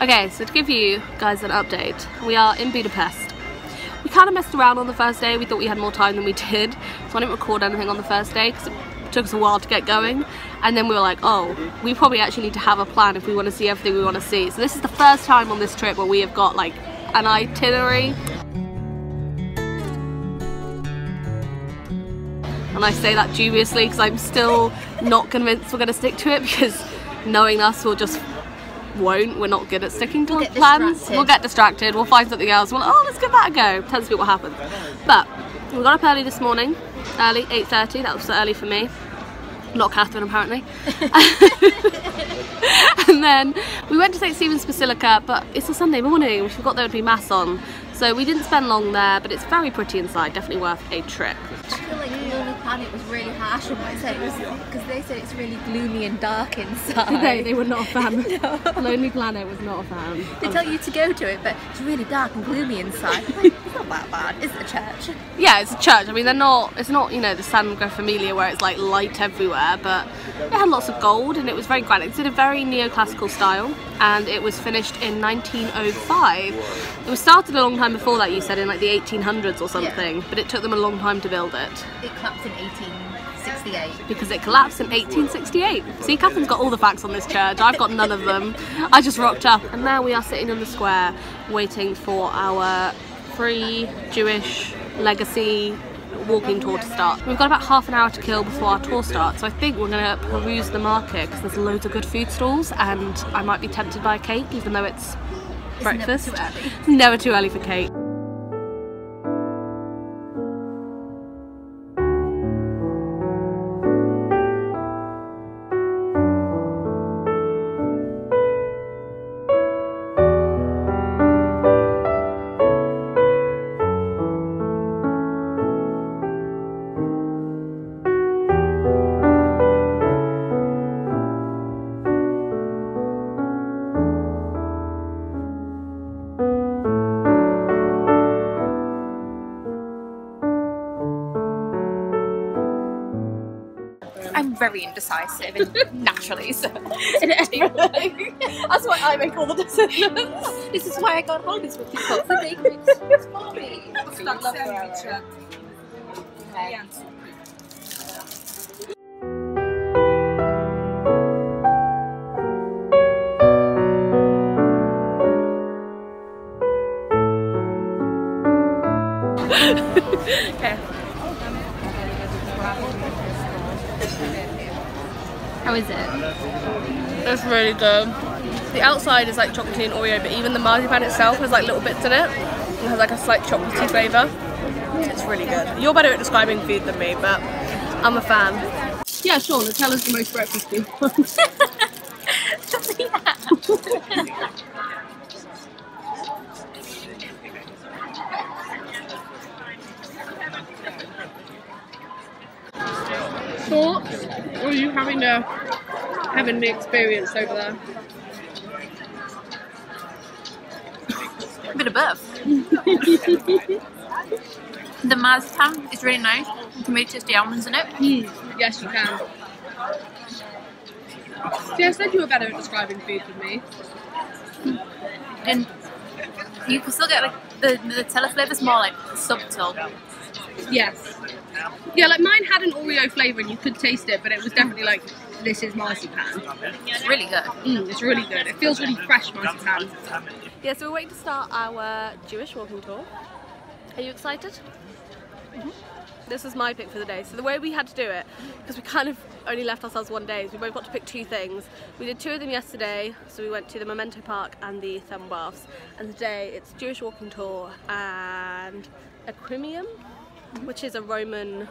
Okay, so to give you guys an update, we are in Budapest. We kind of messed around on the first day. We thought we had more time than we did, so I didn't record anything on the first day because it took us a while to get going. And then we were like, oh, we probably actually need to have a plan if we want to see everything we want to see. So this is the first time on this trip where we have got like an itinerary. And I say that dubiously because I'm still not convinced we're going to stick to it, because knowing us, we're not good at sticking to plans. We'll get distracted, we'll find something else, we'll, oh, let's give that a go. Tends to be what happens. But we got up early this morning, early, 8:30, that was so early for me. Not Catherine, apparently. And then we went to St. Stephen's Basilica, but it's a Sunday morning, we forgot there would be mass on. So we didn't spend long there, but it's very pretty inside, definitely worth a trip. I feel like Lonely Planet was really harsh on what I said, because they said it's really gloomy and dark inside. They were not a fan. No. Lonely Planet was not a fan. They tell you to go to it, but it's really dark and gloomy inside. It's not that bad. Is it a church? Yeah, it's a church. I mean, it's not, you know, the San Familia where it's like light everywhere, but it had lots of gold and it was very grand. It's in a very neoclassical style, and it was finished in 1905. It was started a long time before that, you said, in like the 1800s or something, yeah. But it took them a long time to build it. It collapsed in 1868. Because it collapsed in 1868. See, Catherine's got all the facts on this church, I've got none of them. I just rocked up, and now we are sitting in the square waiting for our free Jewish legacy walking tour to start. We've got about half an hour to kill before our tour starts, so I think we're going to peruse the market because there's loads of good food stalls, and I might be tempted by a cake even though it's breakfast. Never too early for cake. I'm very indecisive and naturally so in everything. That's why I make all the decisions. This is why I go on holidays with people, so they can make decisions for me. Okay. How is it? It's really good. The outside is like chocolatey and Oreo, but even the marzipan itself has like little bits in it. It has like a slight chocolatey flavour. It's really good. You're better at describing food than me, but I'm a fan. Yeah, sure, Nutella's the most breakfasty one. Thoughts? Or are you having the experience over there? A bit of both. The marzipan is really nice. You can really taste the almonds in it. Yes, you can. See, I said you were better at describing food than me. And you can still get like the Nutella flavour's more like subtle. Yes. Yeah, like mine had an Oreo flavour and you could taste it, but it was definitely like, this is marzipan. It's really good. It's really good. It feels really fresh marzipan. Yeah, so we're waiting to start our Jewish walking tour. Are you excited? This is my pick for the day. So the way we had to do it, because we kind of only left ourselves one day, is we both got to pick two things. We did two of them yesterday, so we went to the Memento Park and the Thermal Baths, and today it's Jewish walking tour and Aquimium, which is a Roman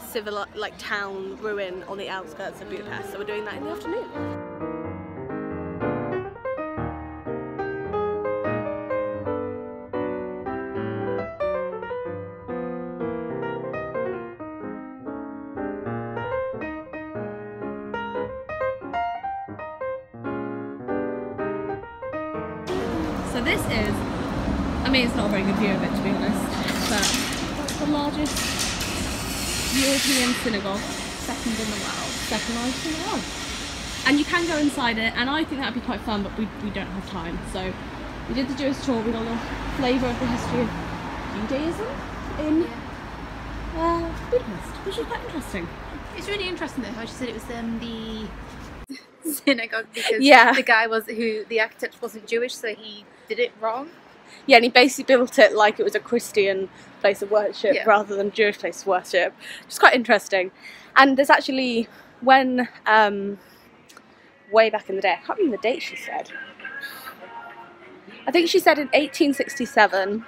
civil like town ruin on the outskirts of Budapest. So we're doing that in the afternoon. So this is, I mean, it's not a very good view of it to be honest, but it's the largest European synagogue, second in the world. Second largest in the world. and you can go inside it, and I think that would be quite fun, but we don't have time. So we did the Jewish tour. We got a little flavour of the history of Judaism in Budapest, which was quite interesting. It's really interesting though how she said it was the synagogue because the guy the architect wasn't Jewish, so he did it wrong. Yeah, and he basically built it like it was a Christian place of worship rather than a Jewish place of worship, which is quite interesting. And there's actually, when way back in the day, I can't remember the date she said. I think she said in 1867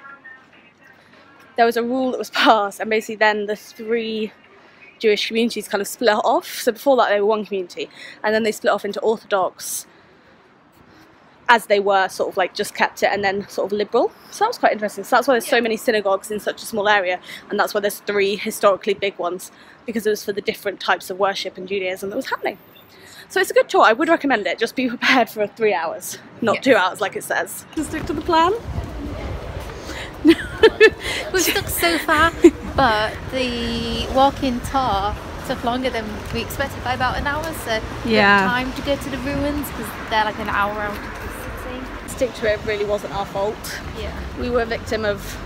there was a rule that was passed, and basically then the 3 Jewish communities kind of split off. So before that they were one community, and then they split off into Orthodox, as they were sort of like just kept it, and then sort of liberal. So that was quite interesting. So that's why there's so many synagogues in such a small area, and that's why there's 3 historically big ones, because it was for the different types of worship in Judaism that was happening. So it's a good tour. I would recommend it. Just be prepared for 3 hours, not 2 hours like it says. To stick to the plan. We've stuck so far, but the walk-in tour took longer than we expected by about an hour, so we had time to go to the ruins because they're like an hour out of the city. Stick to it really wasn't our fault. Yeah. We were a victim of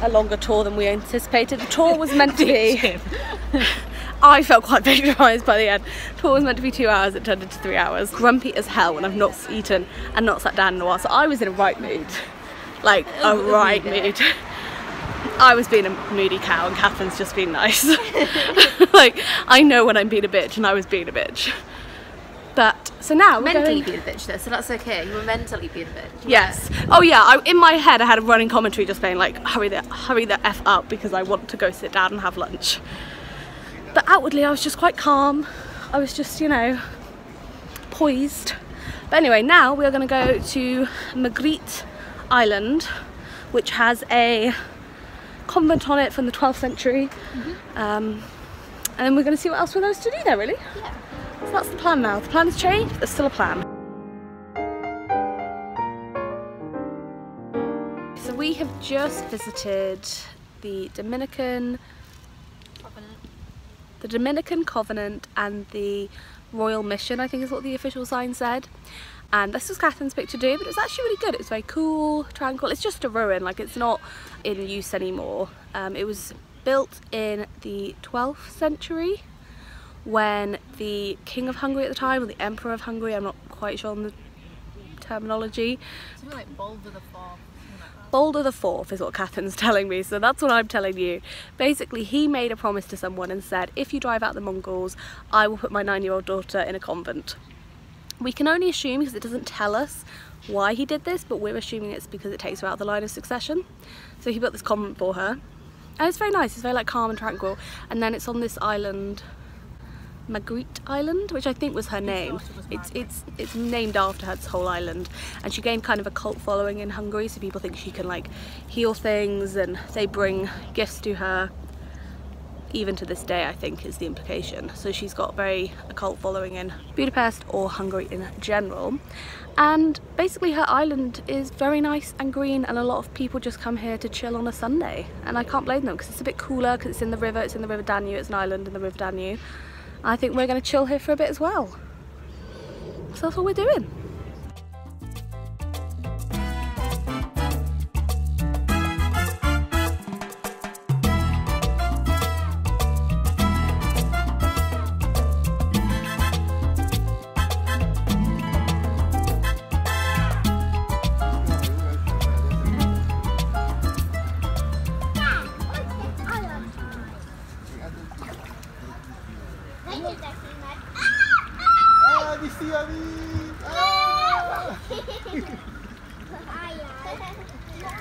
a longer tour than we anticipated. The tour was meant to be... I felt quite victimised by the end. The tour was meant to be 2 hours, it turned into 3 hours. Grumpy as hell when I've not eaten and not sat down in a while, so I was in a right mood. Like, a right mood. I was being a moody cow and Catherine's just being nice. Like, I know when I'm being a bitch, and I was being a bitch. But, so now we're mentally being a bitch though, so that's okay. You were mentally being a bitch. Yes. Oh yeah, in my head I had a running commentary just saying like, hurry the F up because I want to go sit down and have lunch. But outwardly I was just quite calm. I was just, you know, poised. But anyway, now we are going to go to Magaret Island, which has a convent on it from the 12th century. And then we're going to see what else we're supposed to do there, really. Yeah. So that's the plan now. The plan has changed, but there's still a plan. So we have just visited the Dominican Covenant and the Royal Mission, I think is what the official sign said. And this was Catherine's pick to do, but it was actually really good. It was very cool, tranquil. It's just a ruin, like it's not in use anymore. It was built in the 12th century when the King of Hungary at the time, or the Emperor of Hungary, I'm not quite sure on the terminology. Something like Balder the Fourth. Balder the Fourth is what Catherine's telling me, so that's what I'm telling you. Basically, he made a promise to someone and said, if you drive out the Mongols, I will put my 9-year-old daughter in a convent. We can only assume, because it doesn't tell us why he did this, but we're assuming it's because it takes her out of the line of succession. So he built this convent for her. And it's very nice, it's very like calm and tranquil. And then it's on this island, Magaret Island, which I think was her name. It's named after her, this whole island. And she gained kind of a cult following in Hungary, so people think she can like heal things and they bring gifts to her. Even to this day, I think, is the implication. So she's got a cult following in Budapest or Hungary in general. And basically her island is very nice and green, and a lot of people just come here to chill on a Sunday. And I can't blame them, because it's a bit cooler, because it's in the river Danube, it's an island in the river Danube. I think we're going to chill here for a bit as well. So that's what we're doing.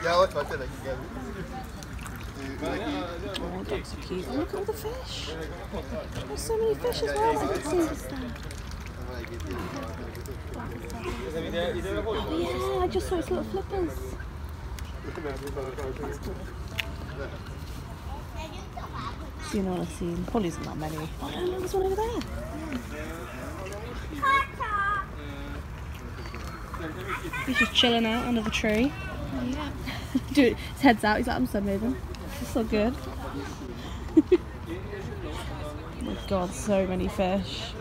Ja, wat er lekker. Oh, that's so cute. Look at all the fish. There's so many fish as well. I can see this there. Yeah, I just saw its little flippers. That's cool. So you know what I've seen? Probably isn't that many. Oh no, there's one over there. He's just chilling out under the tree. Yeah. Dude, his head's out, he's like, I'm sunbathing. It's so good. Oh my god, so many fish.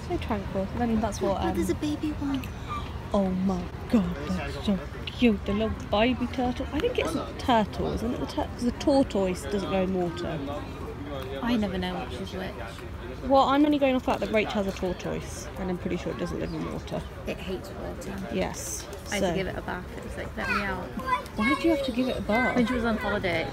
So tranquil. I mean, that's what. There's a baby one. Oh my god, that's so cute. The little baby turtle. I think it's a turtle, isn't it? The tortoise doesn't go in water. I never know which is which. Well, I'm only going off that Rachel has a tortoise, and I'm pretty sure it doesn't live in water. It hates water. Yes. I had to give it a bath. It was like, let me out. Why did you have to give it a bath? When she was on holiday.